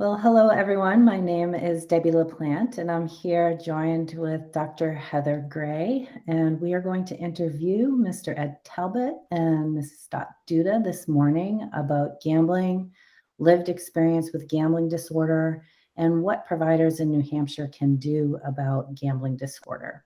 Well, hello everyone. My name is Debi LaPlante, and I'm here joined with Dr. Heather Gray, and we are going to interview Mr. Ed Talbot and Mrs. Duda this morning about gambling, lived experience with gambling disorder, and what providers in New Hampshire can do about gambling disorder.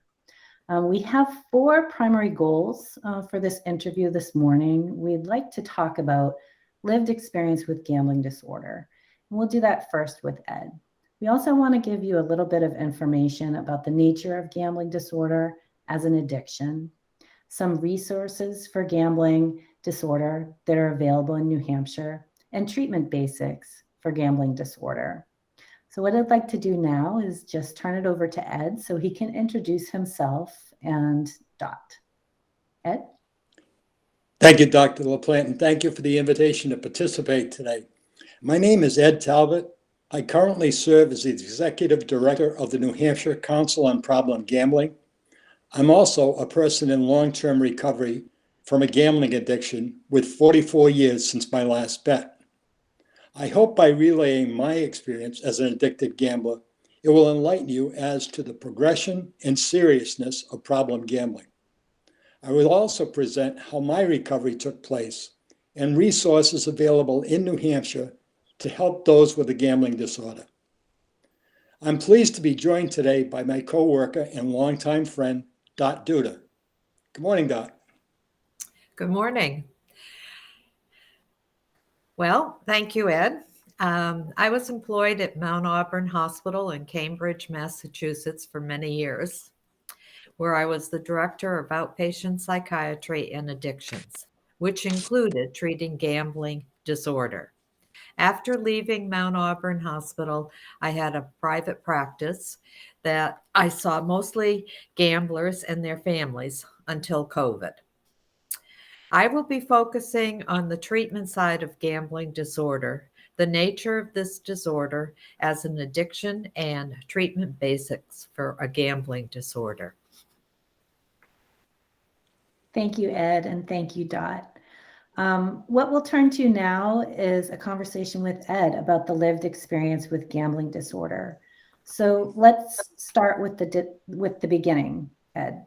We have 4 primary goals for this interview this morning. We'd like to talk about lived experience with gambling disorder. And we'll do that first with Ed. We also want to give you a little bit of information about the nature of gambling disorder as an addiction, some resources for gambling disorder that are available in New Hampshire, and treatment basics for gambling disorder. So what I'd like to do now is just turn it over to Ed so he can introduce himself and Dot. Ed? Thank you, Dr. LaPlante, and thank you for the invitation to participate today. My name is Ed Talbot. I currently serve as the Executive Director of the New Hampshire Council on Problem Gambling. I'm also a person in long-term recovery from a gambling addiction with 44 years since my last bet. I hope by relaying my experience as an addicted gambler, it will enlighten you as to the progression and seriousness of problem gambling. I will also present how my recovery took place and resources available in New Hampshire to help those with a gambling disorder. I'm pleased to be joined today by my co-worker and longtime friend, Dot Duda. Good morning, Dot. Good morning. Well, thank you, Ed. I was employed at Mount Auburn Hospital in Cambridge, Massachusetts for many years, where I was the director of outpatient psychiatry and addictions, which included treating gambling disorder. After leaving Mount Auburn Hospital, I had a private practice that I saw mostly gamblers and their families until COVID. I will be focusing on the treatment side of gambling disorder, the nature of this disorder as an addiction, and treatment basics for a gambling disorder. Thank you, Ed, and thank you, Dot. What we'll turn to now is a conversation with Ed about the lived experience with gambling disorder. So let's start with the beginning, Ed.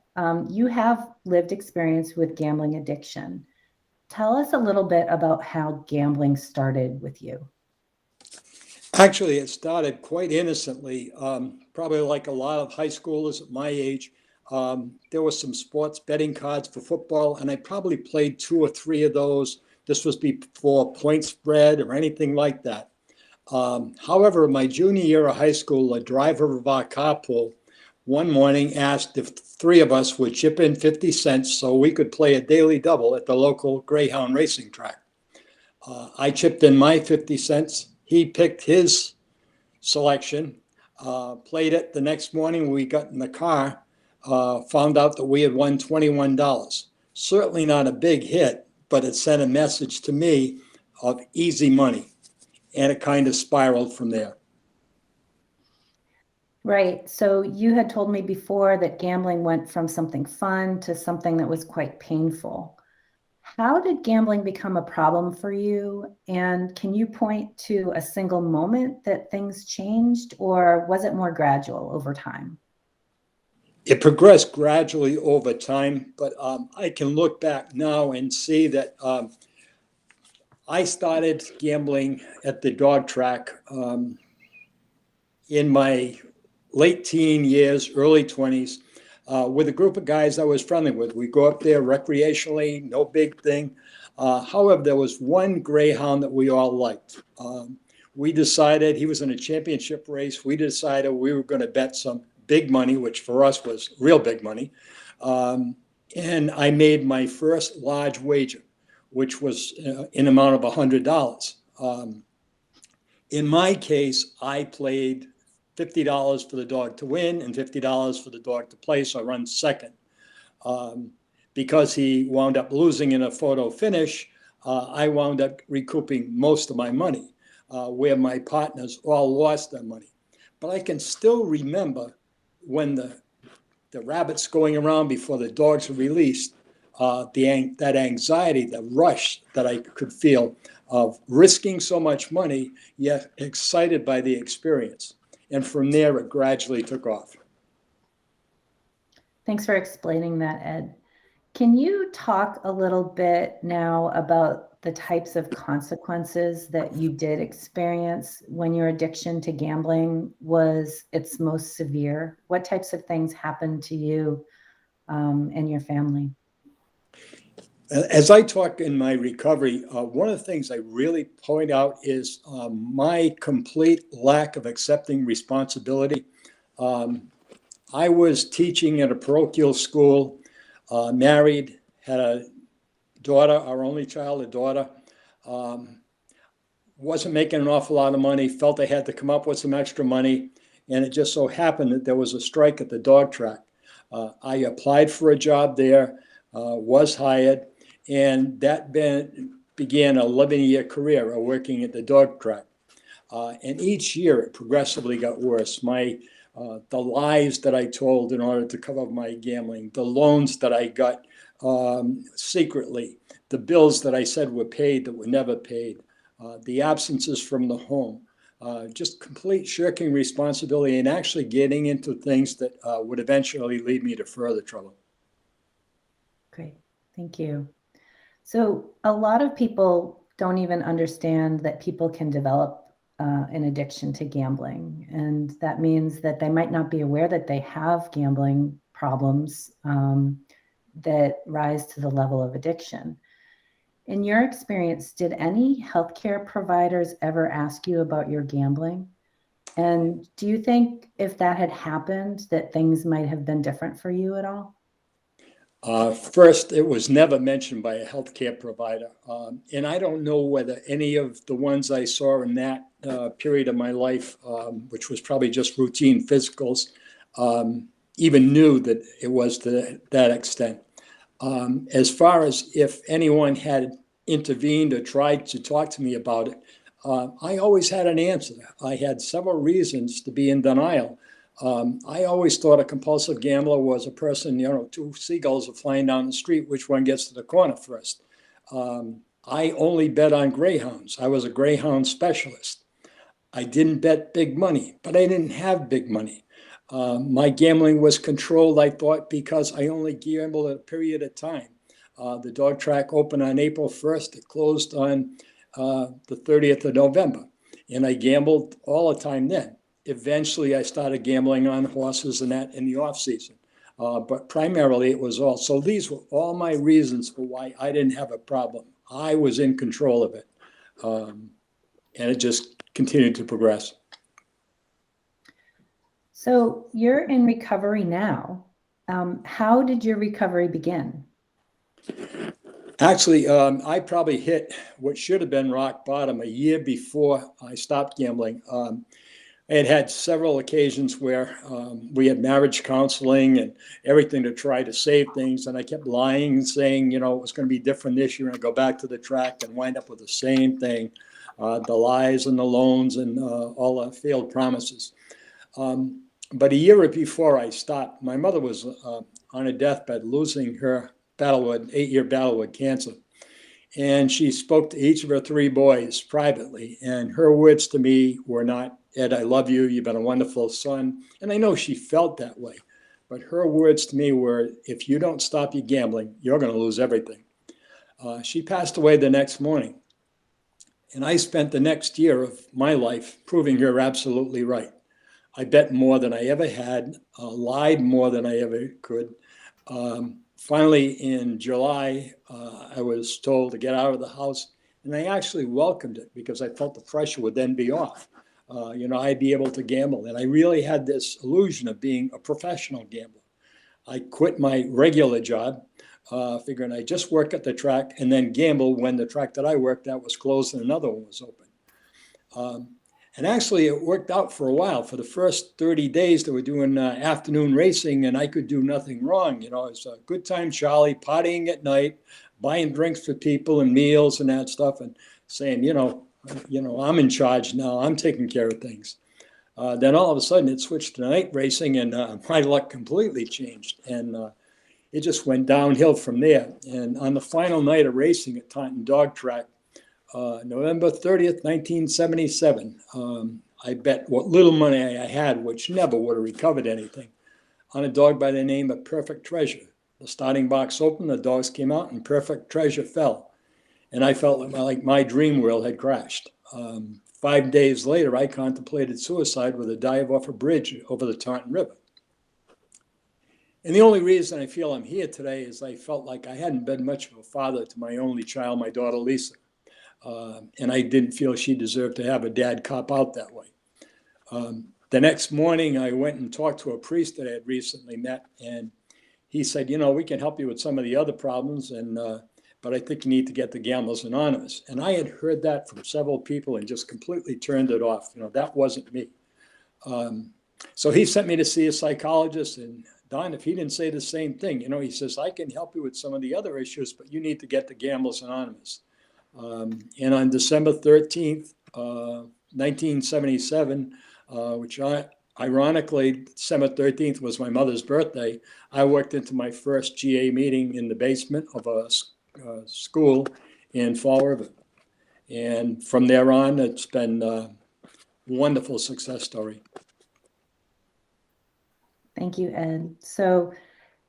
You have lived experience with gambling addiction. Tell us a little bit about how gambling started with you. Actually, it started quite innocently, probably like a lot of high schoolers at my age. There were some sports betting cards for football, and I probably played 2 or 3 of those. This was before point spread or anything like that. However, my junior year of high school, a driver of our carpool one morning asked if 3 of us would chip in 50 cents so we could play a daily double at the local Greyhound racing track. I chipped in my 50 cents. He picked his selection, played it. The next morning we got in the car, found out that we had won $21. Certainly not a big hit, but it sent a message to me of easy money, and it kind of spiraled from there. Right. So you had told me before that gambling went from something fun to something that was quite painful. How did gambling become a problem for you? And can you point to a single moment that things changed, or was it more gradual over time? It progressed gradually over time, but I can look back now and see that I started gambling at the dog track in my late teen years, early 20s, with a group of guys I was friendly with. We go up there recreationally, no big thing. However, there was one greyhound that we all liked. We decided, he was in a championship race, we decided we were going to bet some big money, which for us was real big money. And I made my first large wager, which was in amount of $100. In my case, I played $50 for the dog to win and $50 for the dog to play, so I run second. Because he wound up losing in a photo finish, I wound up recouping most of my money, where my partners all lost their money. But I can still remember when the rabbits going around before the dogs were released, that anxiety, the rush that I could feel. of risking so much money, yet excited by the experience. And from there, it gradually took off. Thanks for explaining that, Ed. Can you talk a little bit now about the types of consequences that you did experience when your addiction to gambling was its most severe? What types of things happened to you and your family? As I talk in my recovery, one of the things I really point out is my complete lack of accepting responsibility. I was teaching at a parochial school, married, had a daughter, our only child, a daughter. Wasn't making an awful lot of money, felt I had to come up with some extra money, and it just so happened that there was a strike at the dog track. I applied for a job there, was hired, and that began an 11-year career of working at the dog track. And each year it progressively got worse. The lies that I told in order to cover my gambling, the loans that I got secretly, the bills that I said were paid that were never paid, the absences from the home, just complete shirking responsibility and actually getting into things that would eventually lead me to further trouble. Great, thank you. So a lot of people don't even understand that people can develop an addiction to gambling. And that means that they might not be aware that they have gambling problems that rise to the level of addiction. In your experience, did any healthcare providers ever ask you about your gambling? And do you think if that had happened, that things might have been different for you at all? First, it was never mentioned by a healthcare provider. And I don't know whether any of the ones I saw in that period of my life, which was probably just routine physicals, even knew that it was to that extent. As far as if anyone had intervened or tried to talk to me about it, I always had an answer. I had several reasons to be in denial. I always thought a compulsive gambler was a person, two seagulls are flying down the street, which one gets to the corner first? I only bet on greyhounds. I was a greyhound specialist. I didn't bet big money, but I didn't have big money. My gambling was controlled, I thought, because I only gambled at a period of time. The dog track opened on April 1st. It closed on the 30th of November. And I gambled all the time then. Eventually, I started gambling on horses and that in the off season. But primarily, it was all. So these were all my reasons for why I didn't have a problem. I was in control of it. And it just continued to progress. So you're in recovery now. How did your recovery begin? Actually, I probably hit what should have been rock bottom a year before I stopped gambling. I had several occasions where we had marriage counseling and everything to try to save things. And I kept lying and saying, it was going to be different this year. And I'd go back to the track and wind up with the same thing, the lies and the loans and all the failed promises. But a year before I stopped, my mother was on a deathbed losing her 8-year battle with cancer. And she spoke to each of her 3 boys privately. And her words to me were not, "Ed, I love you. You've been a wonderful son." And I know she felt that way. But her words to me were, "If you don't stop your gambling, you're going to lose everything." She passed away the next morning. And I spent the next year of my life proving her absolutely right. I bet more than I ever had, lied more than I ever could. Finally, in July, I was told to get out of the house, and I actually welcomed it because I felt the pressure would then be off. I'd be able to gamble, and I really had this illusion of being a professional gambler. I quit my regular job, figuring I'd just work at the track and then gamble when the track that I worked at was closed and another one was open. And actually, it worked out for a while. For the first 30 days, they were doing afternoon racing, and I could do nothing wrong. It was a good time, Charlie, partying at night, buying drinks for people and meals and that stuff, and saying, I'm in charge now. I'm taking care of things. Then all of a sudden, it switched to night racing, and my luck completely changed. And it just went downhill from there. And on the final night of racing at Taunton Dog Track, November 30th, 1977. I bet what little money I had, which never would have recovered anything, on a dog by the name of Perfect Treasure. The starting box opened, the dogs came out, and Perfect Treasure fell. And I felt like my dream world had crashed. 5 days later, I contemplated suicide with a dive off a bridge over the Taunton River. And the only reason I feel I'm here today is I felt like I hadn't been much of a father to my only child, my daughter, Lisa. And I didn't feel she deserved to have a dad cop out that way. The next morning, I went and talked to a priest that I had recently met, and he said, we can help you with some of the other problems, but I think you need to get to Gamblers Anonymous. And I had heard that from several people and just completely turned it off. That wasn't me. So he sent me to see a psychologist, and Don, if he didn't say the same thing, he says, I can help you with some of the other issues, but you need to get to Gamblers Anonymous. And on December 13th, 1977, which ironically, December 13th was my mother's birthday, I walked into my first GA meeting in the basement of a school in Fall River. And from there on, it's been a wonderful success story. Thank you, Ed. So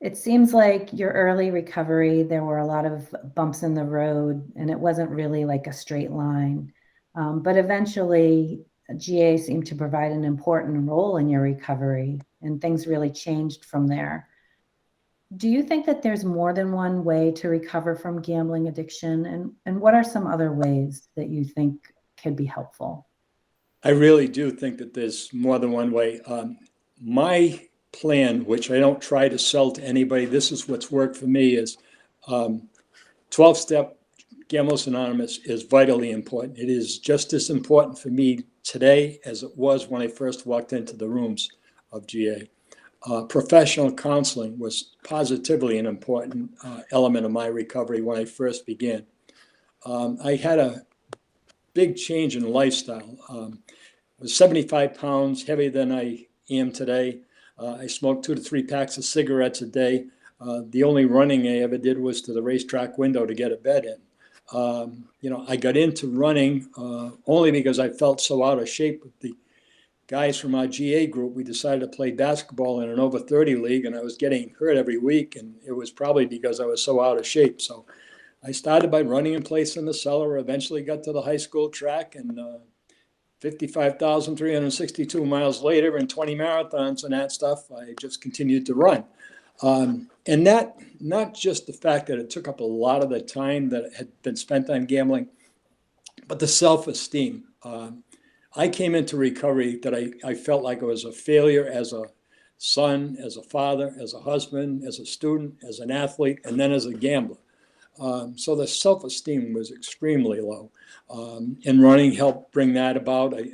it seems like your early recovery, there were a lot of bumps in the road, and it wasn't really like a straight line. But eventually, GA seemed to provide an important role in your recovery, and things really changed from there. Do you think that there's more than one way to recover from gambling addiction? And what are some other ways that you think could be helpful? I really do think that there's more than one way. My plan, which I don't try to sell to anybody, this is what's worked for me, is 12-step Gamblers Anonymous is vitally important. It is just as important for me today as it was when I first walked into the rooms of GA. Professional counseling was positively an important element of my recovery when I first began. I had a big change in lifestyle. I was 75 pounds heavier than I am today. I smoked 2 to 3 packs of cigarettes a day. The only running I ever did was to the racetrack window to get a bed in. I got into running only because I felt so out of shape with the guys from our GA group. We decided to play basketball in an over 30 league, and I was getting hurt every week, and it was probably because I was so out of shape. So I started by running in place in the cellar, eventually got to the high school track, and 55,362 miles later and 20 marathons and that stuff, I just continued to run. And that, not just the fact that it took up a lot of the time that had been spent on gambling, but the self-esteem. I came into recovery that I felt like I was a failure as a son, as a father, as a husband, as a student, as an athlete, and then as a gambler. So the self-esteem was extremely low. And running helped bring that about. I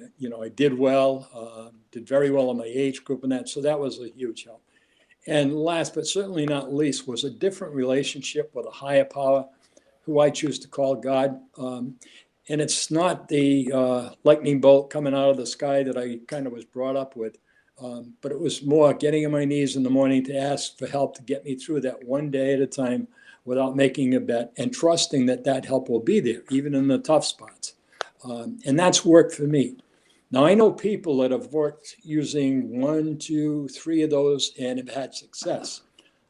did well, did very well in my age group and that. So that was a huge help. And last but certainly not least was a different relationship with a higher power, who I choose to call God. And it's not the lightning bolt coming out of the sky that I kind of was brought up with, but it was more getting on my knees in the morning to ask for help to get me through that one day at a time without making a bet, and trusting that that help will be there, even in the tough spots. And that's worked for me. Now, I know people that have worked using 1, 2, 3 of those and have had success.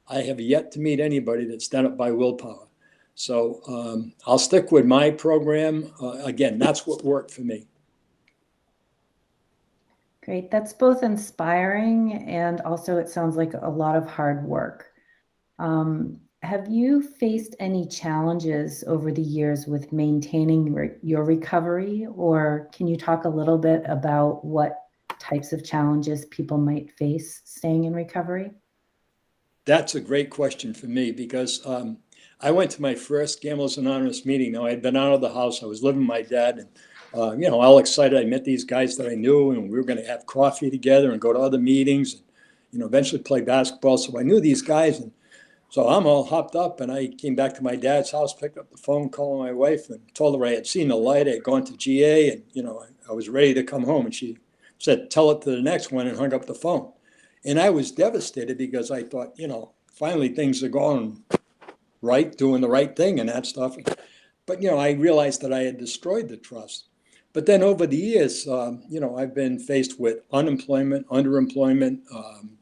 I have yet to meet anybody that's done it by willpower. So I'll stick with my program. Again, that's what worked for me. Great. That's both inspiring and also it sounds like a lot of hard work. Have you faced any challenges over the years with maintaining your recovery, or can you talk a little bit about what types of challenges people might face staying in recovery? That's a great question for me because I went to my first Gamblers Anonymous meeting. Now, I had been out of the house. I was living with my dad, and all excited. I met these guys that I knew, and we were going to have coffee together and go to other meetings, and eventually play basketball. So I knew these guys, and so I'm all hopped up, and I came back to my dad's house, picked up the phone, called my wife, and told her I had seen the light. I had gone to GA, and I was ready to come home. And she said, "Tell it to the next one," and hung up the phone. And I was devastated because I thought, finally things are going right, doing the right thing and that stuff. But, I realized that I had destroyed the trust. But then over the years, I've been faced with unemployment, underemployment,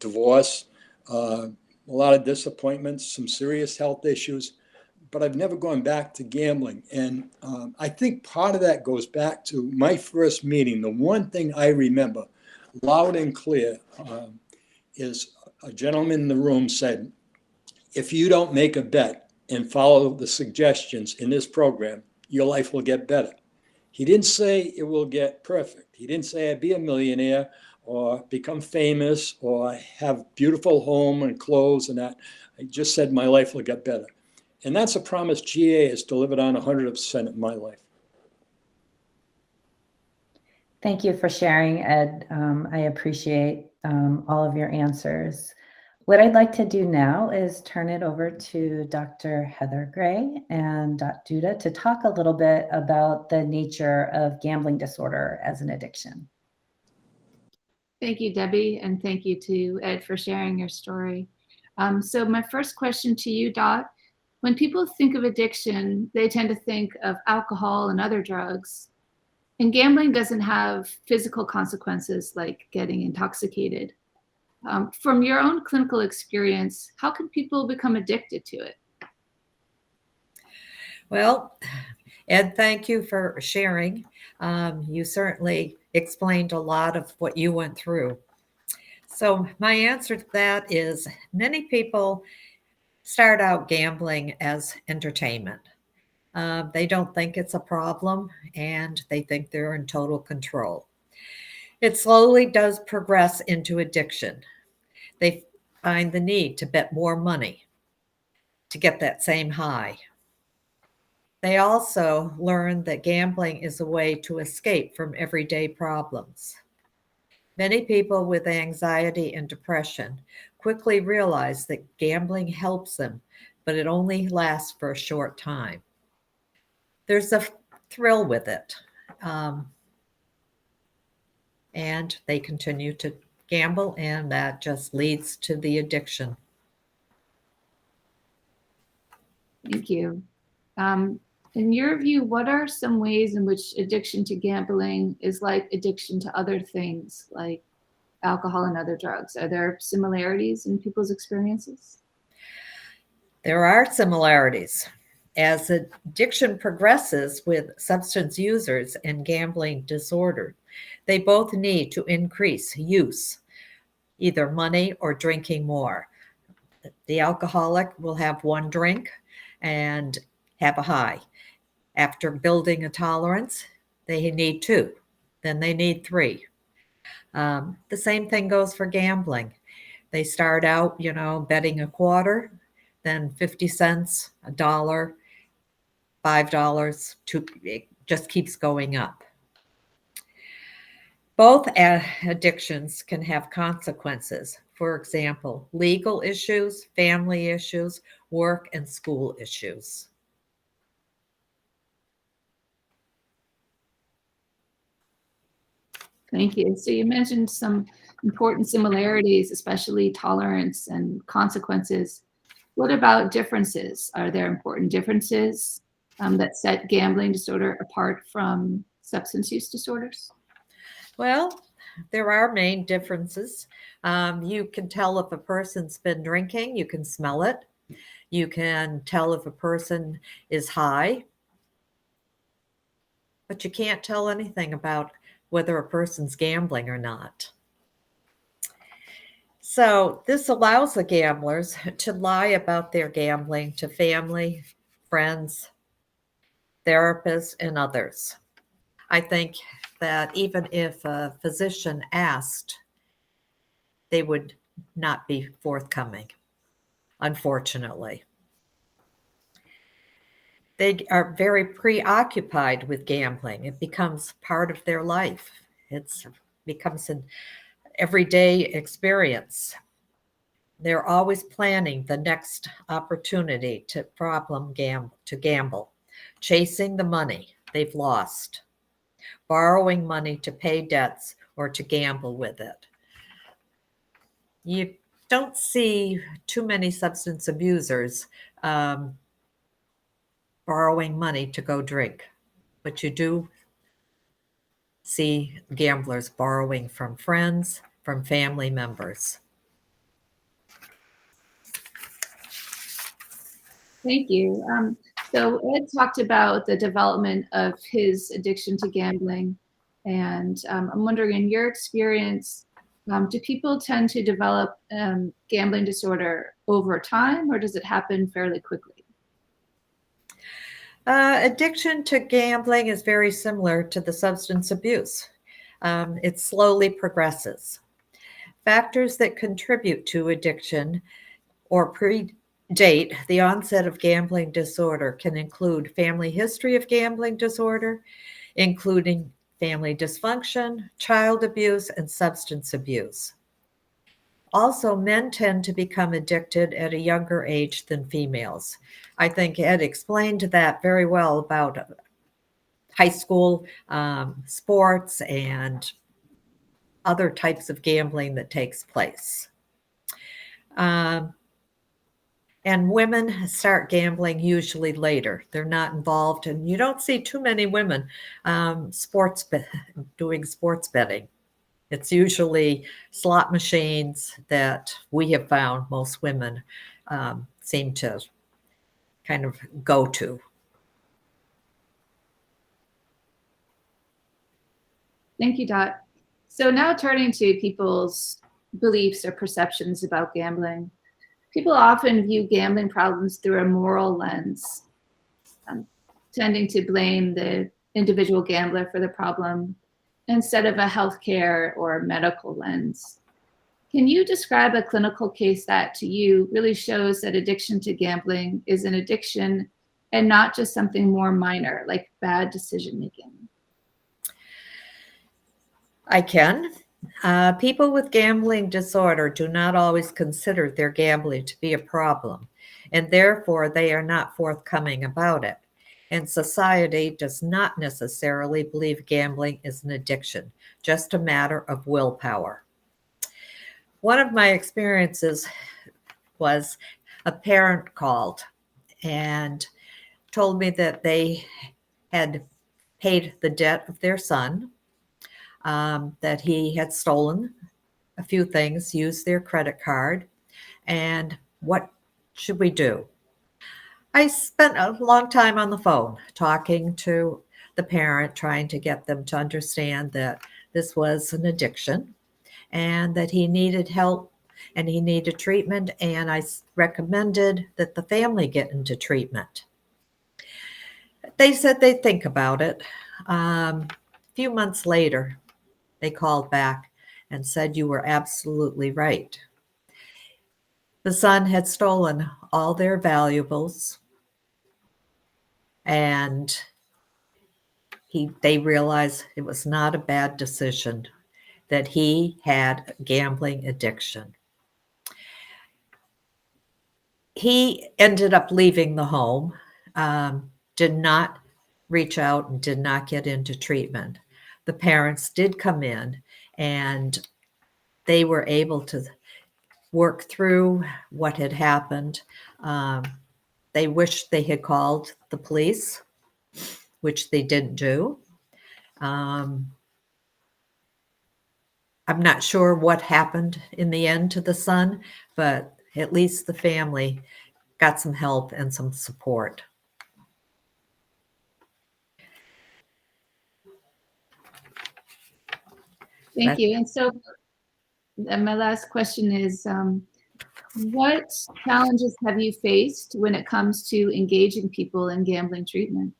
divorce, a lot of disappointments, some serious health issues, but I've never gone back to gambling. And I think part of that goes back to my first meeting. The one thing I remember loud and clear is a gentleman in the room said, if you don't make a bet and follow the suggestions in this program, your life will get better. He didn't say it will get perfect. He didn't say I'd be a millionaire or become famous or have beautiful home and clothes and that. I just said my life will get better. And that's a promise GA has delivered on 100% of my life. Thank you for sharing, Ed. I appreciate all of your answers. What I'd like to do now is turn it over to Dr. Heather Gray and Dr. Duda to talk a little bit about the nature of gambling disorder as an addiction. Thank you, Debbie, and thank you to Ed for sharing your story. So my first question to you, Dot, when people think of addiction, they tend to think of alcohol and other drugs. And gambling doesn't have physical consequences like getting intoxicated. From your own clinical experience, how can people become addicted to it? Well, Ed, thank you for sharing. You certainly explained a lot of what you went through. So my answer to that is many people start out gambling as entertainment. They don't think it's a problem and they think they're in total control. It slowly does progress into addiction. They find the need to bet more money to get that same high. They also learn that gambling is a way to escape from everyday problems. Many people with anxiety and depression quickly realize that gambling helps them, but it only lasts for a short time. There's a thrill with it, and they continue to gamble, and that just leads to the addiction. Thank you. In your view, what are some ways in which addiction to gambling is like addiction to other things like alcohol and other drugs? Are there similarities in people's experiences? There are similarities. As addiction progresses with substance users and gambling disorder, they both need to increase use, either money or drinking more. The alcoholic will have one drink and have a high. After building a tolerance, they need two, then they need three. The same thing goes for gambling. They start out, betting a quarter, then 50 cents, $1, $5, it just keeps going up. Both addictions can have consequences. For example, legal issues, family issues, work and school issues. Thank you. So you mentioned some important similarities, especially tolerance and consequences. What about differences? Are there important differences that set gambling disorder apart from substance use disorders? Well, there are main differences. You can tell if a person's been drinking, you can smell it. You can tell if a person is high, but you can't tell anything about whether a person's gambling or not. So this allows the gamblers to lie about their gambling to family, friends, therapists, and others. I think that even if a physician asked, they would not be forthcoming, unfortunately. They are very preoccupied with gambling. It becomes part of their life. It becomes an everyday experience. They're always planning the next opportunity to gamble, chasing the money they've lost, borrowing money to pay debts or to gamble with it. You don't see too many substance abusers borrowing money to go drink, but you do see gamblers borrowing from friends, from family members. Thank you. So Ed talked about the development of his addiction to gambling. And I'm wondering, in your experience, do people tend to develop gambling disorder over time, or does it happen fairly quickly? Addiction to gambling is very similar to the substance abuse. It slowly progresses. Factors that contribute to addiction or predate the onset of gambling disorder can include family history of gambling disorder, including family dysfunction, child abuse, and substance abuse. Also, men tend to become addicted at a younger age than females. I think Ed explained that very well about high school sports and other types of gambling that takes place. And women start gambling usually later. They're not involved, and you don't see too many women doing sports betting. It's usually slot machines that we have found most women seem to kind of go to. Thank you, Dot. So now turning to people's beliefs or perceptions about gambling. People often view gambling problems through a moral lens, tending to blame the individual gambler for the problem instead of a healthcare or medical lens. Can you describe a clinical case that to you really shows that addiction to gambling is an addiction and not just something more minor, like bad decision making? I can. People with gambling disorder do not always consider their gambling to be a problem, and therefore they are not forthcoming about it. And society does not necessarily believe gambling is an addiction, just a matter of willpower. One of my experiences was a parent called and told me that they had paid the debt of their son, that he had stolen a few things, used their credit card, and what should we do? I spent a long time on the phone talking to the parent, trying to get them to understand that this was an addiction and that he needed help and he needed treatment, and I recommended that the family get into treatment. They said they'd think about it. A few months later, they called back and said, "You were absolutely right." The son had stolen all their valuables, and they realized it was not a bad decision, that he had a gambling addiction. He ended up leaving the home, did not reach out and did not get into treatment. The parents did come in and they were able to work through what had happened. They wished they had called the police, which they didn't do. I'm not sure what happened in the end to the son, but at least the family got some help and some support. Thank you. And so my last question is, what challenges have you faced when it comes to engaging people in gambling treatment?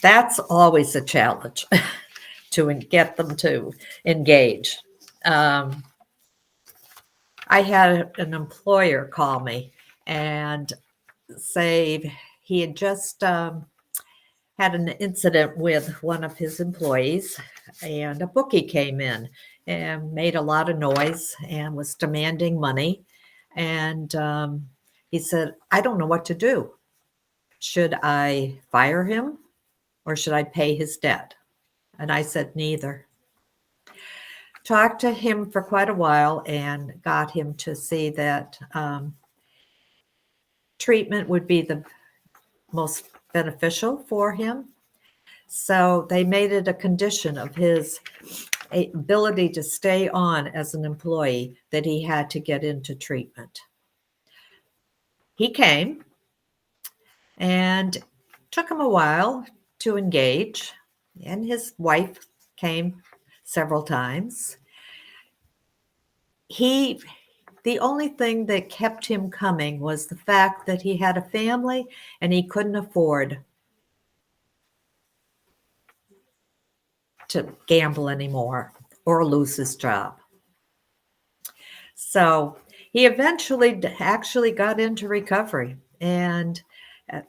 That's always a challenge to get them to engage. I had an employer call me and say he had just had an incident with one of his employees, and a bookie came in and made a lot of noise and was demanding money. And he said, "I don't know what to do. Should I fire him or should I pay his debt?" And I said, neither. Talked to him for quite a while and got him to see that treatment would be the most beneficial for him. So they made it a condition of his ability to stay on as an employee that he had to get into treatment. He came, and took him a while to engage, and his wife came several times. The only thing that kept him coming was the fact that he had a family and he couldn't afford to gamble anymore or lose his job. So he eventually actually got into recovery, and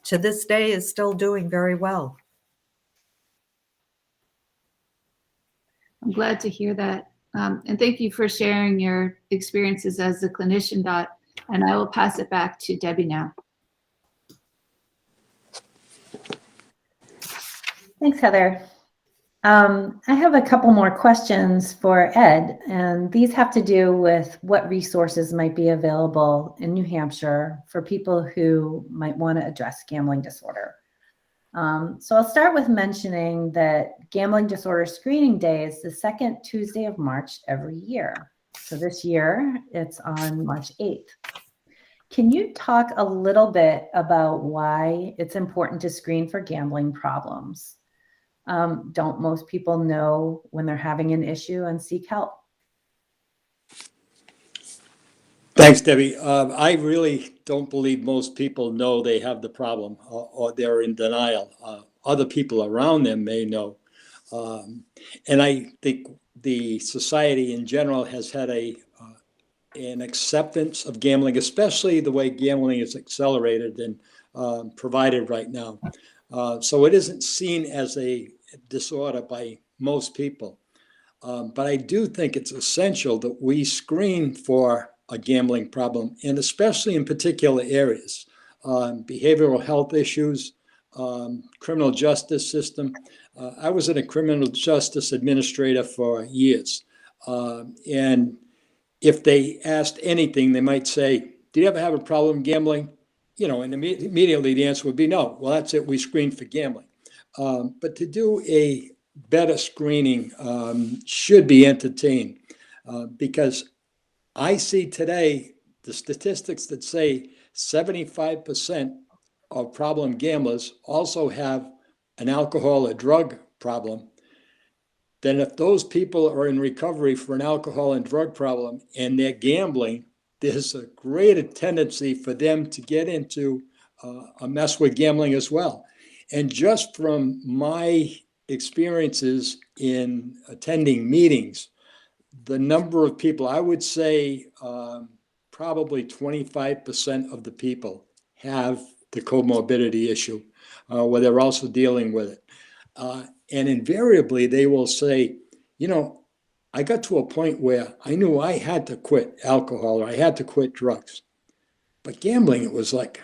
to this day is still doing very well. I'm glad to hear that. And thank you for sharing your experiences as a clinician, Dot. And I will pass it back to Debi now. Thanks, Heather. I have a couple more questions for Ed, and these have to do with what resources might be available in New Hampshire for people who might want to address gambling disorder. So I'll start with mentioning that Gambling Disorder Screening Day is the second Tuesday of March every year. So this year it's on March 8th. Can you talk a little bit about why it's important to screen for gambling problems? Don't most people know when they're having an issue and seek help? Thanks, Debbie. I really don't believe most people know they have the problem, or they're in denial. Other people around them may know. And I think the society in general has had an acceptance of gambling, especially the way gambling is accelerated and provided right now. So it isn't seen as a disorder by most people. But I do think it's essential that we screen for a gambling problem, and especially in particular areas, behavioral health issues, criminal justice system. I was a criminal justice administrator for years. And if they asked anything, they might say, "Do you ever have a problem gambling?" And immediately the answer would be no. Well, that's it. We screen for gambling. But to do a better screening should be entertained, because I see today the statistics that say 75% of problem gamblers also have an alcohol or drug problem. Then if those people are in recovery for an alcohol and drug problem and they're gambling, there's a greater tendency for them to get into a mess with gambling as well. And just from my experiences in attending meetings, the number of people, I would say probably 25% of the people have the comorbidity issue, where they're also dealing with it. And invariably, they will say, I got to a point where I knew I had to quit alcohol or I had to quit drugs. But gambling, it was like,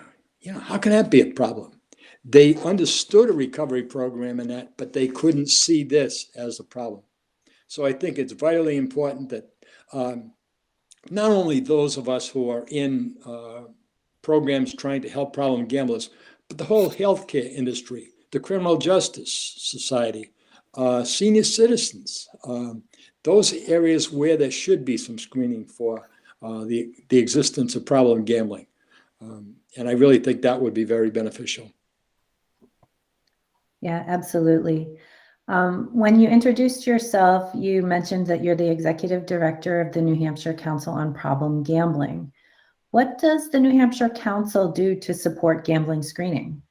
how can that be a problem? They understood a recovery program in that, but they couldn't see this as a problem. So I think it's vitally important that not only those of us who are in programs trying to help problem gamblers, but the whole healthcare industry, the criminal justice society, senior citizens, those areas where there should be some screening for the existence of problem gambling. And I really think that would be very beneficial. Yeah, absolutely. When you introduced yourself, you mentioned that you're the executive director of the New Hampshire Council on Problem Gambling. What does the New Hampshire Council do to support gambling screening?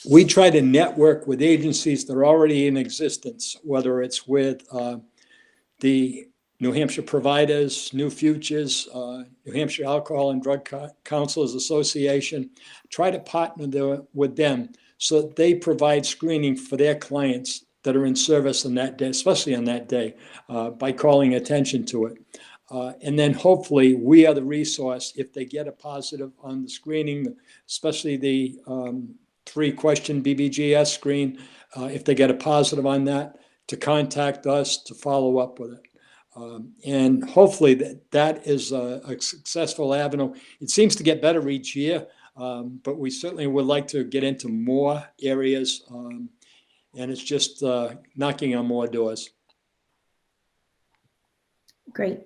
We try to network with agencies that are already in existence, whether it's with the New Hampshire Providers, New Futures, New Hampshire Alcohol and Drug Counselors Association. Try to partner with them so that they provide screening for their clients that are in service on that day, especially on that day, by calling attention to it. And then hopefully we are the resource if they get a positive on the screening, especially the 3-question BBGS screen, if they get a positive on that, to contact us to follow up with it. And hopefully that is a successful avenue. It seems to get better each year. But we certainly would like to get into more areas, and it's just knocking on more doors. Great.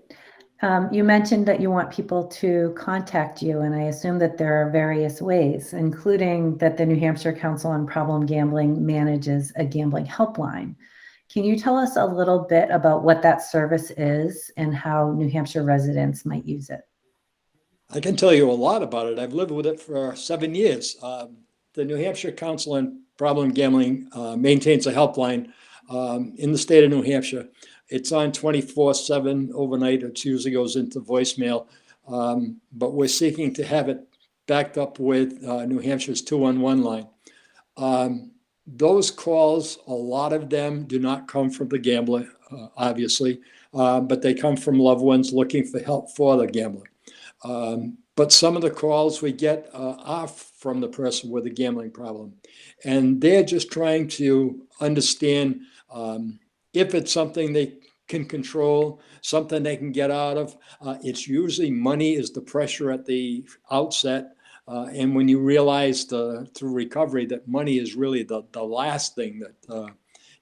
You mentioned that you want people to contact you, and I assume that there are various ways, including that the New Hampshire Council on Problem Gambling manages a gambling helpline. Can you tell us a little bit about what that service is and how New Hampshire residents might use it? I can tell you a lot about it. I've lived with it for 7 years. The New Hampshire Council on Problem Gambling maintains a helpline in the state of New Hampshire. It's on 24/7 overnight. It usually goes into voicemail, but we're seeking to have it backed up with New Hampshire's 211 line. Those calls, a lot of them do not come from the gambler, obviously, but they come from loved ones looking for help for the gambler. But some of the calls we get are from the person with a gambling problem. And they're just trying to understand if it's something they can control, something they can get out of. It's usually money is the pressure at the outset. And when you realize through recovery that money is really the last thing that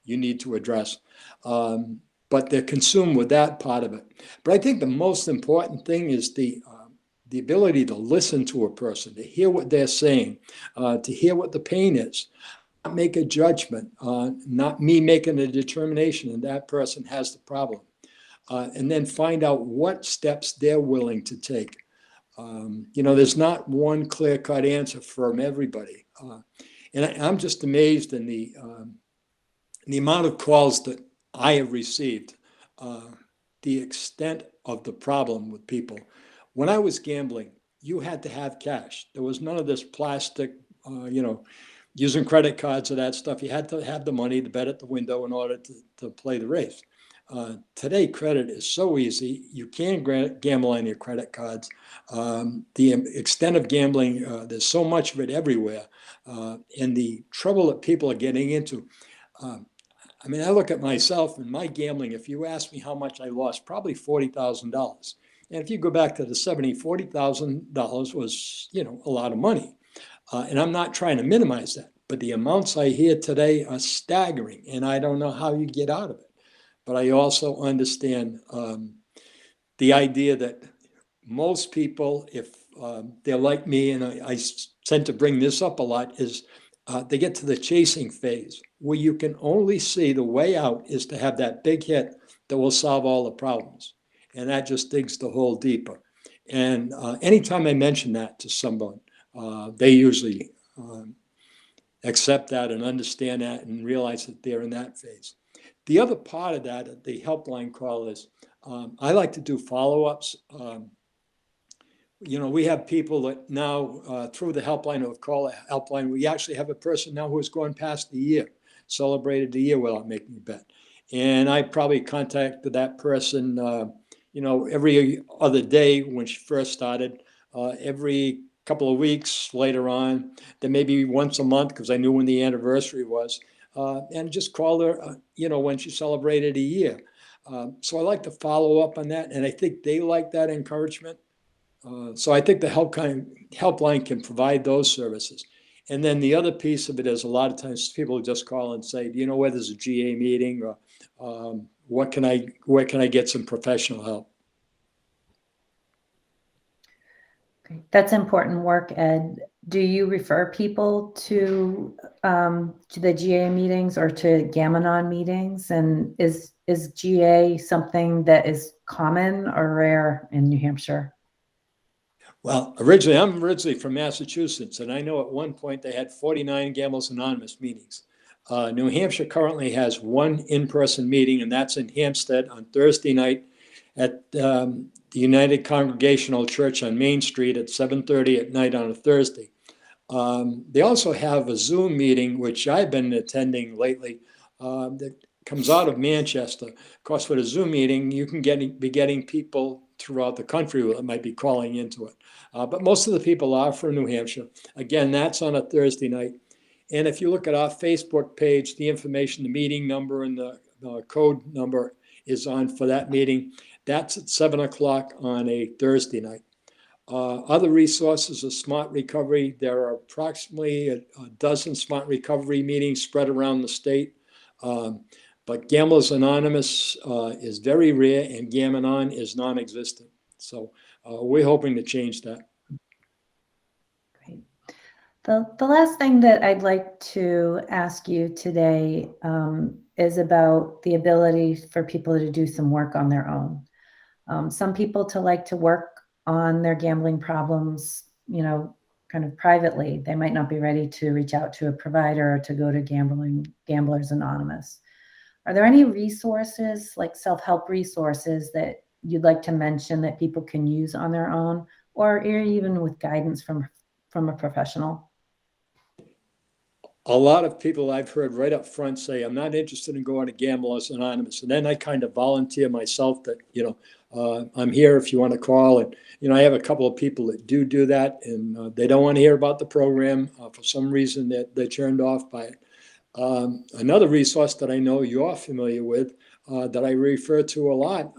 you need to address. But they're consumed with that part of it. But I think the most important thing is the ability to listen to a person, to hear what they're saying, to hear what the pain is, not make a judgment, not me making a determination that that person has the problem, and then find out what steps they're willing to take. There's not one clear-cut answer from everybody. And I'm just amazed in the amount of calls that I have received, the extent of the problem with people. When I was gambling, you had to have cash. There was none of this plastic, using credit cards or that stuff. You had to have the money to bet at the window in order to play the race. Today, credit is so easy. You can gamble on your credit cards. The extent of gambling, there's so much of it everywhere. And the trouble that people are getting into, I look at myself and my gambling. If you ask me how much I lost, probably $40,000. And if you go back to the $70,000, $40,000 was, a lot of money. And I'm not trying to minimize that, but the amounts I hear today are staggering, and I don't know how you get out of it. But I also understand the idea that most people, if they're like me, and I tend to bring this up a lot, is they get to the chasing phase where you can only see the way out is to have that big hit that will solve all the problems. And that just digs the hole deeper. And anytime I mention that to someone, they usually accept that and understand that and realize that they're in that phase. The other part of that, the helpline call is, I like to do follow-ups. We have people that now through the helpline or call a helpline, we actually have a person now who has gone past the year, celebrated the year without making a bet. And I probably contacted that person, every other day when she first started, every couple of weeks later on, then maybe once a month because I knew when the anniversary was, and just called her, when she celebrated a year. So I like to follow up on that, and I think they like that encouragement. So I think the helpline can provide those services. And then the other piece of it is a lot of times people just call and say, do you know where there's a GA meeting, or where can I get some professional help? That's important work, Ed. Do you refer people to the GA meetings or to Gam-Anon meetings? And is GA something that is common or rare in New Hampshire? Well, I'm originally from Massachusetts, and I know at one point they had 49 Gamblers Anonymous meetings. New Hampshire currently has one in-person meeting, and that's in Hampstead on Thursday night at the United Congregational Church on Main Street at 7:30 at night on a Thursday. They also have a Zoom meeting, which I've been attending lately, that comes out of Manchester. Of course, with a Zoom meeting, you can be getting people throughout the country that might be calling into it. But most of the people are from New Hampshire. Again, that's on a Thursday night. And if you look at our Facebook page, the information, the meeting number and the code number is on for that meeting. That's at 7 o'clock on a Thursday night. Other resources are Smart Recovery. There are approximately a dozen Smart Recovery meetings spread around the state. But Gamblers Anonymous is very rare, and Gam-Anon is non-existent. So we're hoping to change that. Great. The last thing that I'd like to ask you today is about the ability for people to do some work on their own. Some people like to work on their gambling problems, kind of privately. They might not be ready to reach out to a provider or to go to Gamblers Anonymous. Are there any resources, like self-help resources, that you'd like to mention that people can use on their own, or even with guidance from a professional? A lot of people I've heard right up front say, I'm not interested in going to Gamblers Anonymous. And then I kind of volunteer myself that, I'm here if you want to call. And, I have a couple of people that do that, and they don't want to hear about the program for some reason that they're turned off by it. Another resource that I know you're familiar with that I refer to a lot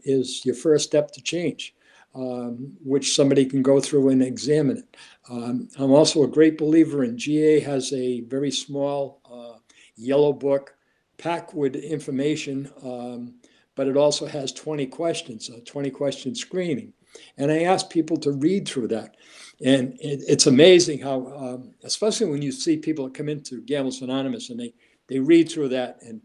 is Your First Step to Change, which somebody can go through and examine it. I'm also a great believer in GA has a very small yellow book packed with information, but it also has 20 questions, a 20-question screening. And I ask people to read through that. And it's amazing how, especially when you see people that come into Gamblers Anonymous and they read through that. And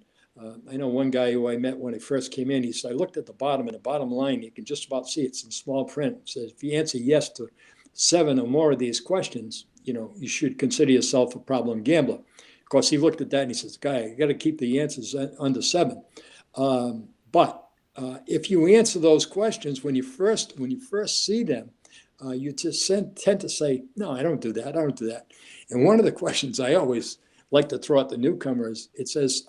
I know one guy who I met when he first came in, he said, I looked at the bottom, and the bottom line, you can just about see it's in small print. It says, if you answer yes to 7 or more of these questions, you should consider yourself a problem gambler. Of course, he looked at that and he says, guy, you got to keep the answers under 7. But if you answer those questions when you first see them, you just tend to say, no, I don't do that. I don't do that. And one of the questions I always like to throw at the newcomers, it says,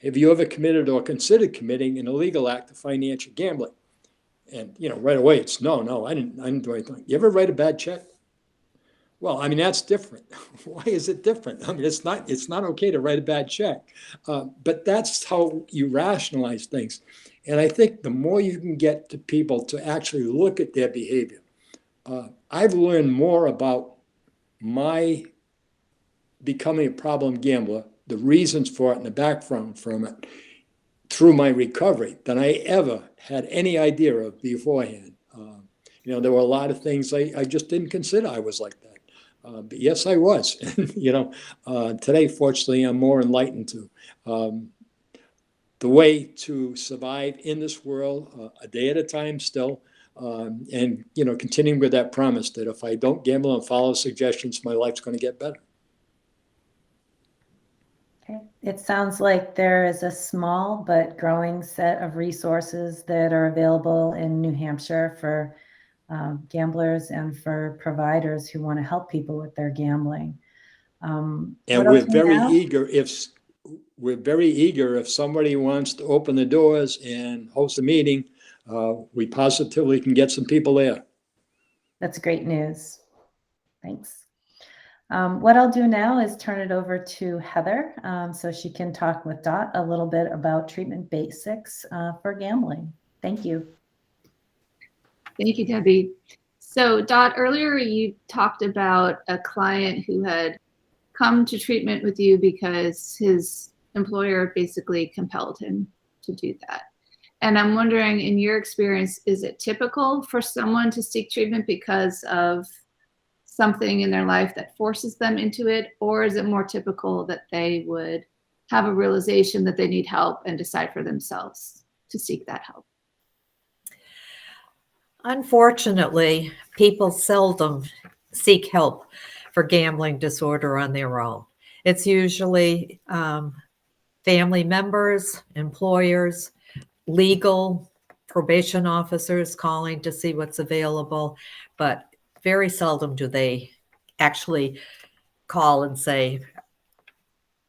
have you ever committed or considered committing an illegal act of financial gambling? And, right away it's no, I didn't do anything. You ever write a bad check? Well, that's different. Why is it different? It's not okay to write a bad check. But that's how you rationalize things. And I think the more you can get to people to actually look at their behavior, I've learned more about my becoming a problem gambler, the reasons for it and the background from it through my recovery than I ever had any idea of beforehand. There were a lot of things I just didn't consider I was like that. But yes, I was. Today, fortunately, I'm more enlightened to the way to survive in this world, a day at a time still. And continuing with that promise that if I don't gamble and follow suggestions, my life's going to get better. Okay. It sounds like there is a small but growing set of resources that are available in New Hampshire for gamblers and for providers who want to help people with their gambling. And we're very eager if somebody wants to open the doors and host a meeting. We positively can get some people there. That's great news. Thanks. What I'll do now is turn it over to Heather so she can talk with Dot a little bit about treatment basics for gambling. Thank you. Thank you, Debbie. So Dot, earlier you talked about a client who had come to treatment with you because his employer basically compelled him to do that. And I'm wondering, in your experience, is it typical for someone to seek treatment because of something in their life that forces them into it? Or is it more typical that they would have a realization that they need help and decide for themselves to seek that help? Unfortunately, people seldom seek help for gambling disorder on their own. It's usually family members, employers, legal, probation officers calling to see what's available, but very seldom do they actually call and say,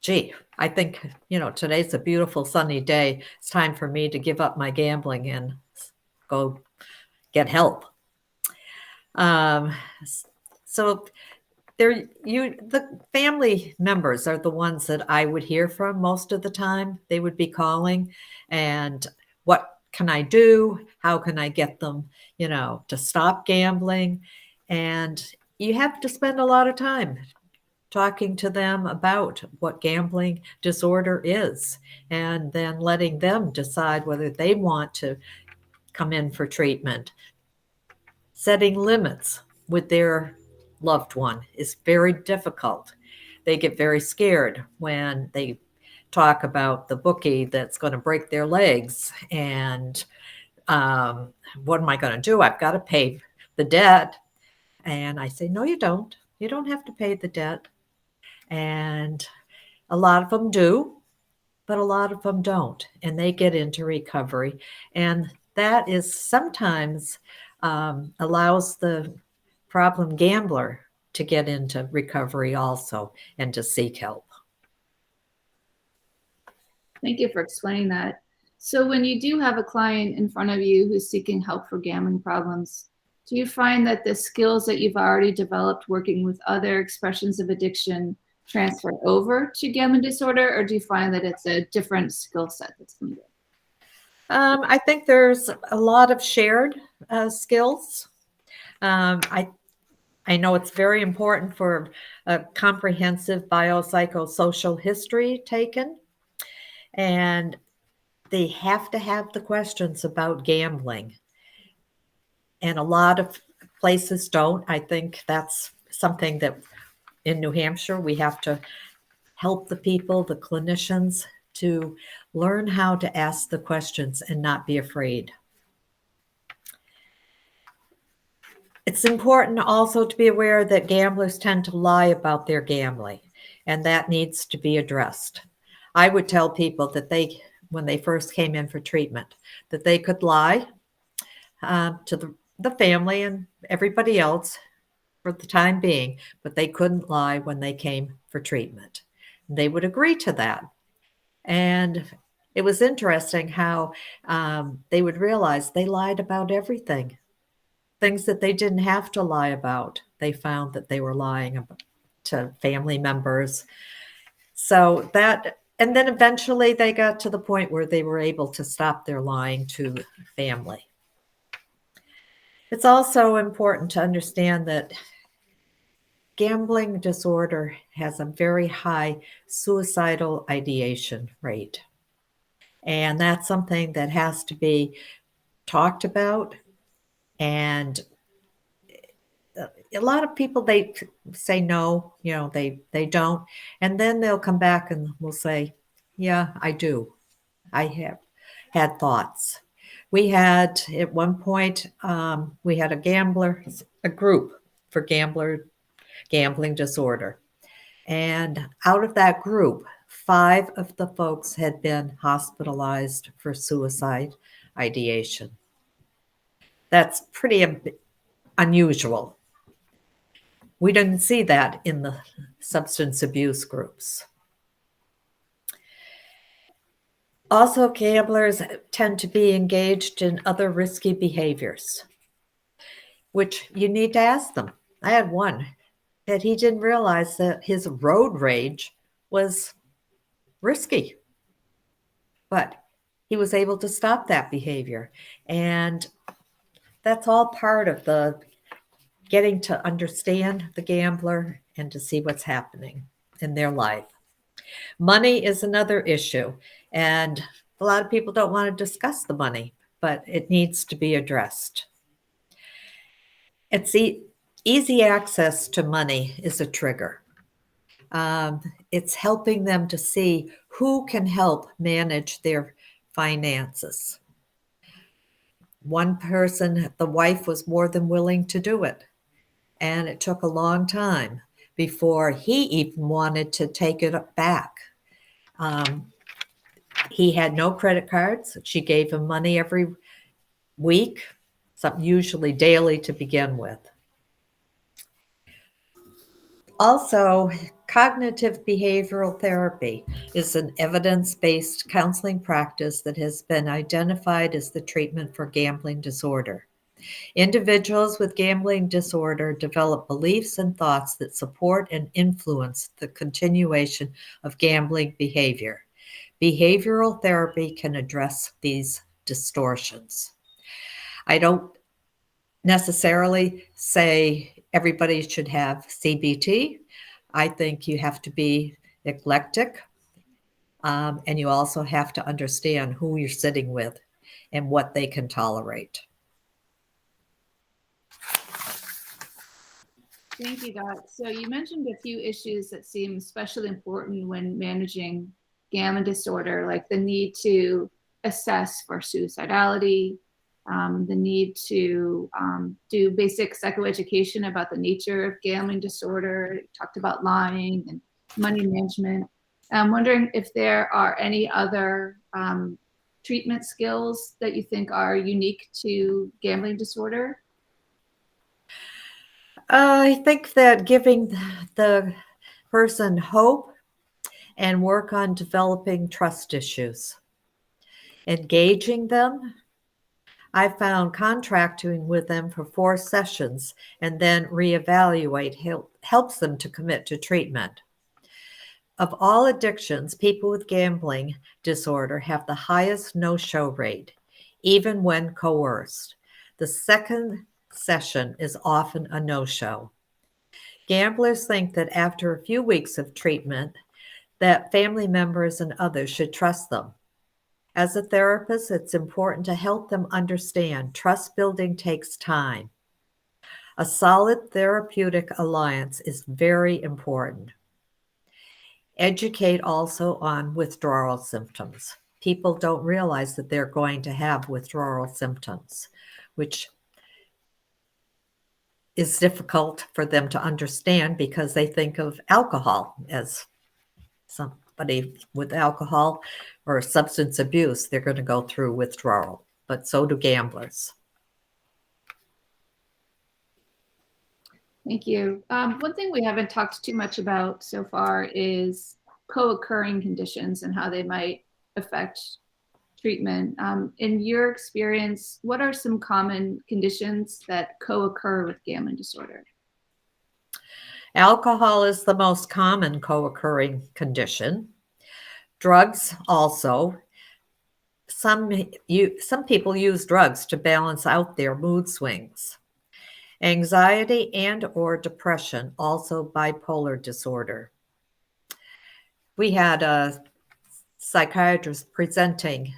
gee, I think, today's a beautiful sunny day. It's time for me to give up my gambling and go get help. So the family members are the ones that I would hear from most of the time. They would be calling, and what can I do? How can I get them, to stop gambling? And you have to spend a lot of time talking to them about what gambling disorder is, and then letting them decide whether they want to come in for treatment. Setting limits with their loved one is very difficult. They get very scared when they talk about the bookie that's going to break their legs, and what am I going to do? I've got to pay the debt. And I say, no, you don't. You don't have to pay the debt. And a lot of them do, but a lot of them don't. And they get into recovery. And that is sometimes allows the problem gambler to get into recovery also and to seek help. Thank you for explaining that. So when you do have a client in front of you who's seeking help for gambling problems, do you find that the skills that you've already developed working with other expressions of addiction transfer over to gambling disorder, or do you find that it's a different skill set that's needed? I think there's a lot of shared skills. I know it's very important for a comprehensive biopsychosocial history taken, and they have to have the questions about gambling. And a lot of places don't. I think that's something that in New Hampshire, we have to help the people, the clinicians, to learn how to ask the questions and not be afraid. It's important also to be aware that gamblers tend to lie about their gambling, and that needs to be addressed. I would tell people that when they first came in for treatment, that they could lie to the family and everybody else for the time being, but they couldn't lie when they came for treatment. They would agree to that. And it was interesting how they would realize they lied about everything. Things that they didn't have to lie about, they found that they were lying about to family members. So that, and then eventually they got to the point where they were able to stop their lying to family. It's also important to understand that gambling disorder has a very high suicidal ideation rate. And that's something that has to be talked about. And a lot of people, they say no, they don't. And then they'll come back and will say, yeah, I do. I have had thoughts. We had, at one point, we had a group for gambling disorder. And out of that group, 5 of the folks had been hospitalized for suicide ideation. That's pretty unusual. We didn't see that in the substance abuse groups. Also, gamblers tend to be engaged in other risky behaviors, which you need to ask them. I had one that he didn't realize that his road rage was risky, but he was able to stop that behavior. And that's all part of the getting to understand the gambler and to see what's happening in their life. Money is another issue, and a lot of people don't want to discuss the money, but it needs to be addressed. It's easy access to money is a trigger. It's helping them to see who can help manage their finances. One person, the wife, was more than willing to do it. And it took a long time before he even wanted to take it back. He had no credit cards. She gave him money every week, usually daily to begin with. Also, cognitive behavioral therapy is an evidence-based counseling practice that has been identified as the treatment for gambling disorder. Individuals with gambling disorder develop beliefs and thoughts that support and influence the continuation of gambling behavior. Behavioral therapy can address these distortions. I don't necessarily say everybody should have CBT. I think you have to be eclectic, and you also have to understand who you're sitting with and what they can tolerate. Thank you, Dot. So you mentioned a few issues that seem especially important when managing gambling disorder, like the need to assess for suicidality, the need to do basic psychoeducation about the nature of gambling disorder. You talked about lying and money management. I'm wondering if there are any other treatment skills that you think are unique to gambling disorder. I think that giving the person hope and work on developing trust issues, engaging them. I found contracting with them for 4 sessions and then reevaluate helps them to commit to treatment. Of all addictions, people with gambling disorder have the highest no-show rate, even when coerced. The second session is often a no-show. Gamblers think that after a few weeks of treatment, that family members and others should trust them. As a therapist, it's important to help them understand trust building takes time. A solid therapeutic alliance is very important. Educate also on withdrawal symptoms. People don't realize that they're going to have withdrawal symptoms, which is difficult for them to understand because they think of alcohol as somebody with alcohol or substance abuse, they're going to go through withdrawal, but so do gamblers. Thank you. One thing we haven't talked too much about so far is co-occurring conditions and how they might affect treatment. In your experience, what are some common conditions that co-occur with gambling disorder? Alcohol is the most common co-occurring condition. Drugs also. Some people use drugs to balance out their mood swings. Anxiety and or depression, also bipolar disorder. We had a psychiatrist presenting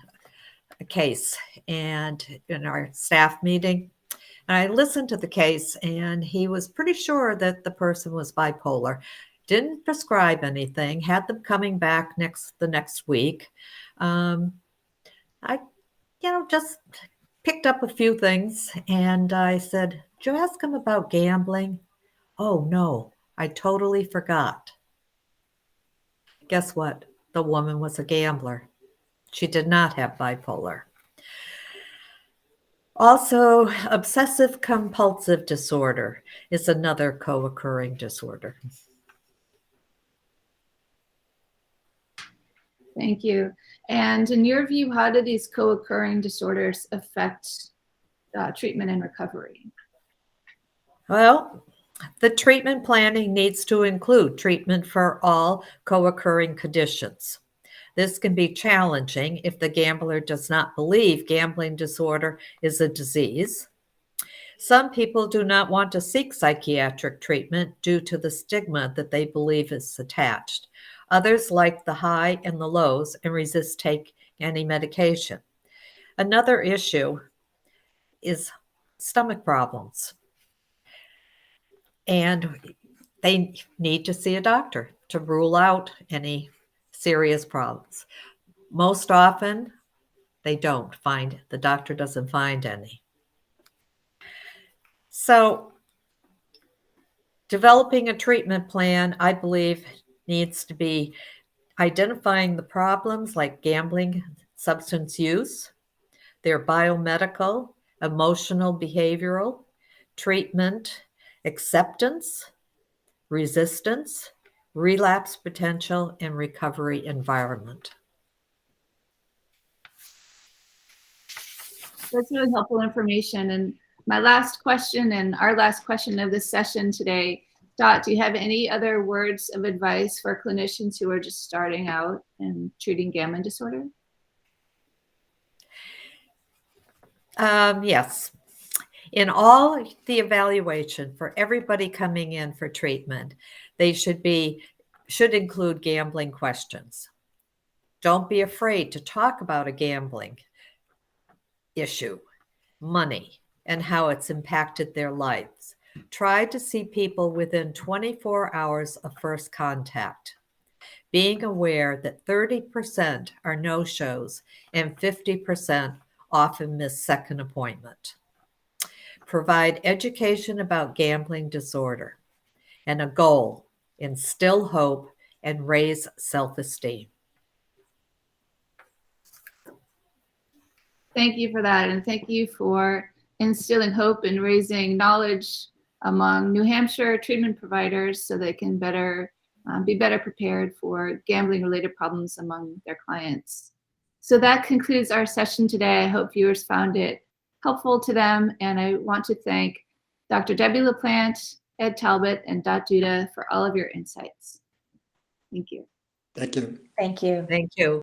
a case and in our staff meeting, and I listened to the case and he was pretty sure that the person was bipolar. Didn't prescribe anything, had them coming back the next week. I just picked up a few things and I said, "Did you ask him about gambling?" "Oh no, I totally forgot." Guess what? The woman was a gambler. She did not have bipolar. Also, obsessive compulsive disorder is another co-occurring disorder. Thank you. And in your view, how do these co-occurring disorders affect treatment and recovery? Well, the treatment planning needs to include treatment for all co-occurring conditions. This can be challenging if the gambler does not believe gambling disorder is a disease. Some people do not want to seek psychiatric treatment due to the stigma that they believe is attached. Others like the high and the lows and resist taking any medication. Another issue is stomach problems. And they need to see a doctor to rule out any serious problems. Most often, the doctor doesn't find any. So, developing a treatment plan, I believe, needs to be identifying the problems like gambling, substance use, their biomedical, emotional, behavioral, treatment, acceptance, resistance, relapse potential, and recovery environment. That's really helpful information. And my last question and our last question of this session today, Dot, do you have any other words of advice for clinicians who are just starting out and treating gambling disorder? Yes. In all the evaluation for everybody coming in for treatment, they should include gambling questions. Don't be afraid to talk about a gambling issue, money, and how it's impacted their lives. Try to see people within 24 hours of first contact, being aware that 30% are no-shows and 50% often miss second appointment. Provide education about gambling disorder and a goal, instill hope, and raise self-esteem. Thank you for that, and thank you for instilling hope and raising knowledge among New Hampshire treatment providers so they can be better prepared for gambling-related problems among their clients. So that concludes our session today. I hope viewers found it helpful to them, and I want to thank Dr. Debi LaPlante, Ed Talbot, and Duda for all of your insights. Thank you. Thank you. Thank you. Thank you.